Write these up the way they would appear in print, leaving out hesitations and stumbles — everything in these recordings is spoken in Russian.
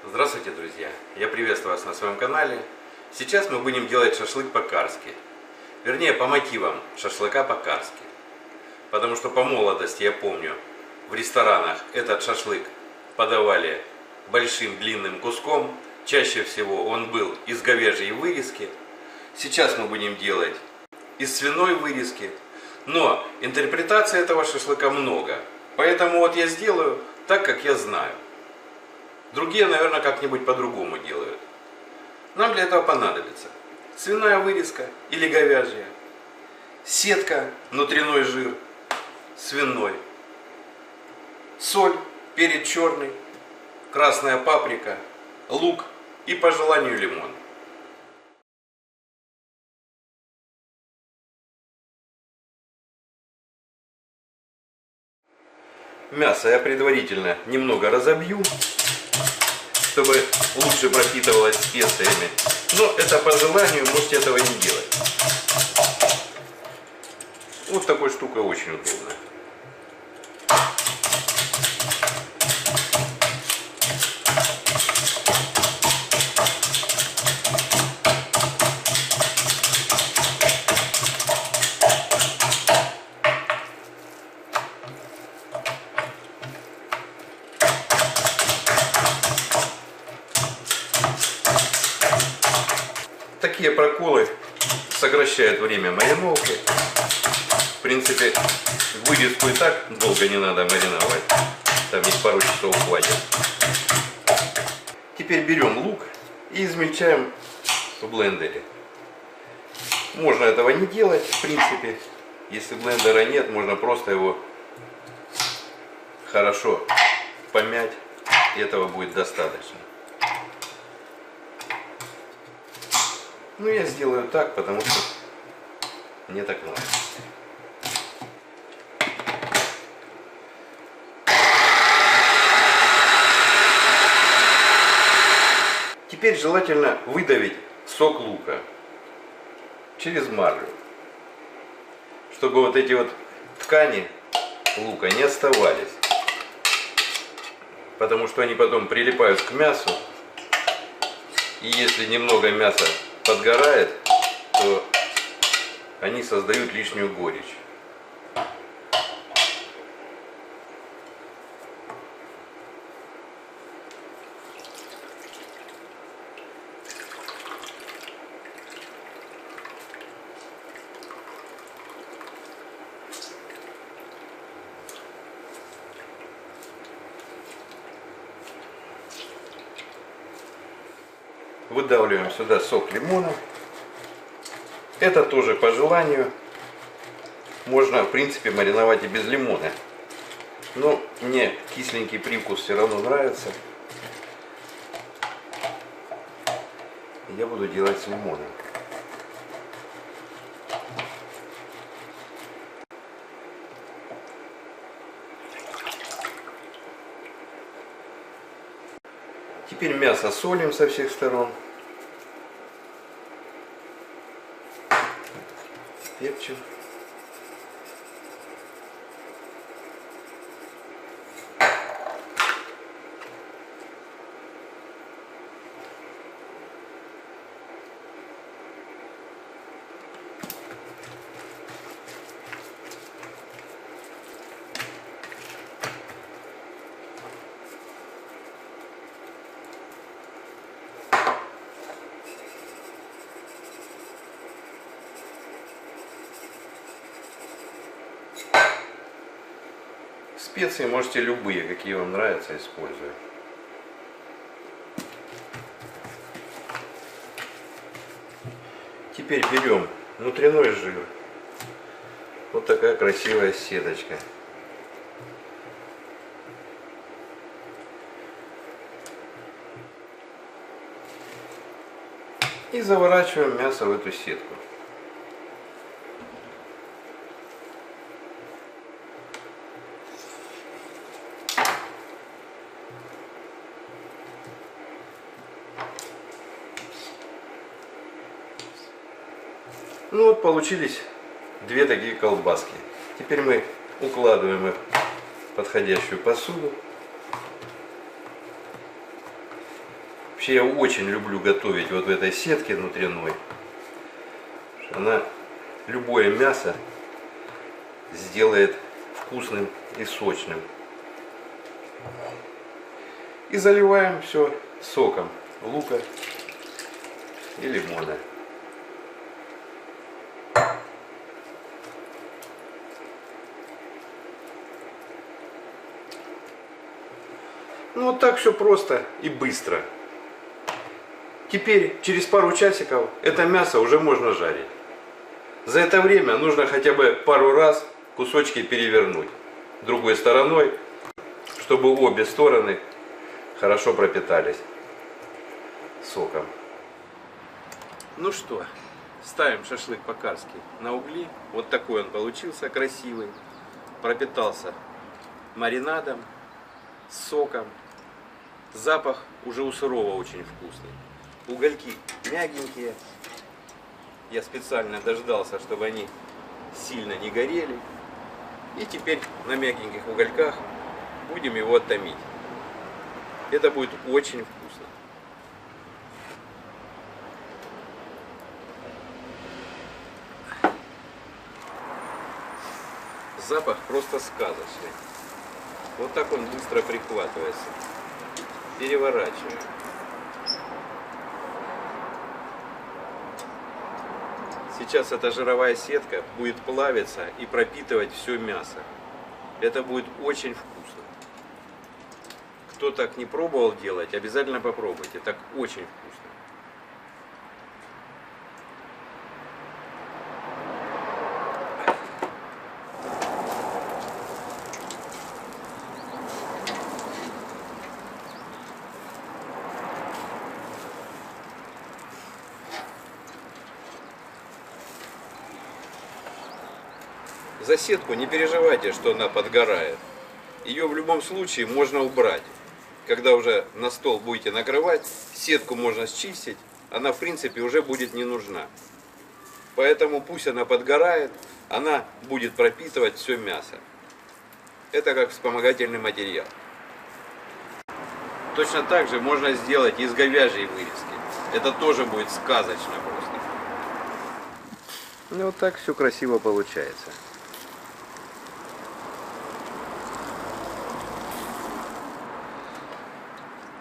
Здравствуйте, друзья! Я приветствую вас на своем канале. Сейчас мы будем делать шашлык по-карски. Вернее, по мотивам шашлыка по-карски. Потому что по молодости я помню, в ресторанах этот шашлык подавали большим длинным куском. Чаще всего он был из говяжьей вырезки. Сейчас мы будем делать из свиной вырезки. Но интерпретаций этого шашлыка много. Поэтому вот я сделаю так, как я знаю. Другие, наверное, как-нибудь по-другому делают. Нам для этого понадобится свиная вырезка или говяжья, сетка, внутренний жир, свиной, соль, перец черный, красная паприка, лук и по желанию лимон. Мясо я предварительно немного разобью, чтобы лучше пропитывалось специями. Но это по желанию, можете этого не делать. Вот такой штукой очень удобно. Такие проколы сокращают время мариновки. В принципе, вырезку и так долго не надо мариновать. Там их пару часов хватит. Теперь берем лук и измельчаем в блендере. Можно этого не делать, в принципе. Если блендера нет, можно просто его хорошо помять. И этого будет достаточно. Ну, я сделаю так, потому что мне так нравится. Теперь желательно выдавить сок лука через марлю, чтобы вот эти вот ткани лука не оставались, потому что они потом прилипают к мясу, и если немного мяса подгорает, то они создают лишнюю горечь. Выдавливаем сюда сок лимона. Это тоже по желанию. Можно, в принципе, мариновать и без лимона. Но мне кисленький привкус все равно нравится. Я буду делать с лимоном. Теперь мясо солим со всех сторон. Перчим. Специи можете любые, какие вам нравятся, использовать. Теперь берем внутренний жир. Вот такая красивая сеточка. И заворачиваем мясо в эту сетку. Ну вот получились две такие колбаски. Теперь мы укладываем их в подходящую посуду. Вообще я очень люблю готовить вот в этой сетке внутренной. Она любое мясо сделает вкусным и сочным. И заливаем все соком лука и лимона. Ну вот так все просто и быстро. Теперь через пару часиков это мясо уже можно жарить. За это время нужно хотя бы пару раз кусочки перевернуть другой стороной, чтобы обе стороны хорошо пропитались соком. Ну что, ставим шашлык по-карски на угли. Вот такой он получился, красивый. Пропитался маринадом, соком. Запах уже у сырого очень вкусный. Угольки мягенькие. Я специально дождался, чтобы они сильно не горели. И теперь на мягеньких угольках будем его томить. Это будет очень вкусно. Запах просто сказочный. Вот так он быстро прихватывается. Переворачиваем. Сейчас эта жировая сетка будет плавиться и пропитывать все мясо. Это будет очень вкусно. Кто так не пробовал делать, обязательно попробуйте. Так очень вкусно. За сетку не переживайте, что она подгорает. Ее в любом случае можно убрать. Когда уже на стол будете накрывать, сетку можно счистить, она в принципе уже будет не нужна. Поэтому пусть она подгорает, она будет пропитывать все мясо. Это как вспомогательный материал. Точно так же можно сделать из говяжьей вырезки. Это тоже будет сказочно просто. Ну вот так все красиво получается.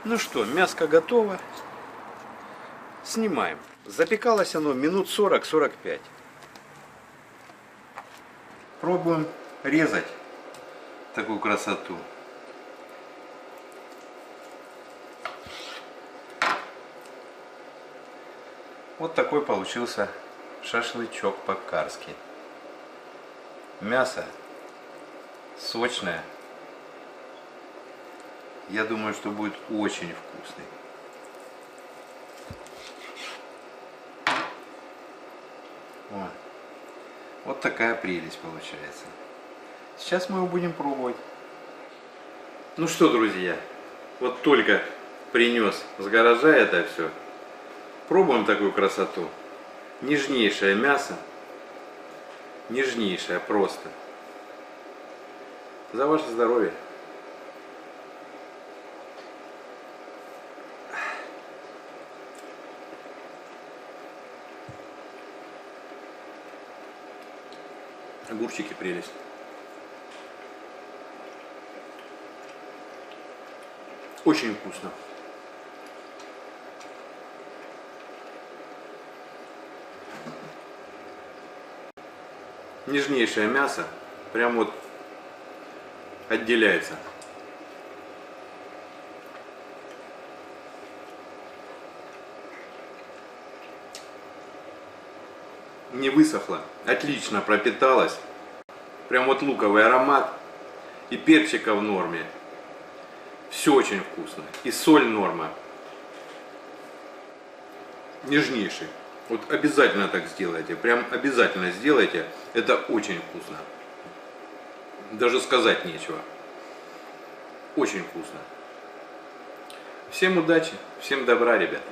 Ну что, мяско готово. Снимаем. Запекалось оно минут 40-45. Пробуем резать такую красоту. Вот такой получился шашлычок по-карски. Мясо сочное. Я думаю, что будет очень вкусный. Вот такая прелесть получается. Сейчас мы его будем пробовать. Ну что, друзья, вот только принес с гаража это все. Пробуем такую красоту. Нежнейшее мясо. Нежнейшее просто. За ваше здоровье. Огурчики прелесть. Очень вкусно. Нежнейшее мясо. Прям вот отделяется. Не высохло, отлично пропиталось. Прям вот луковый аромат и перчика в норме. Все очень вкусно. И соль норма. Нежнейший. Вот обязательно так сделайте. Прям обязательно сделайте. Это очень вкусно. Даже сказать нечего. Очень вкусно. Всем удачи, всем добра, ребята.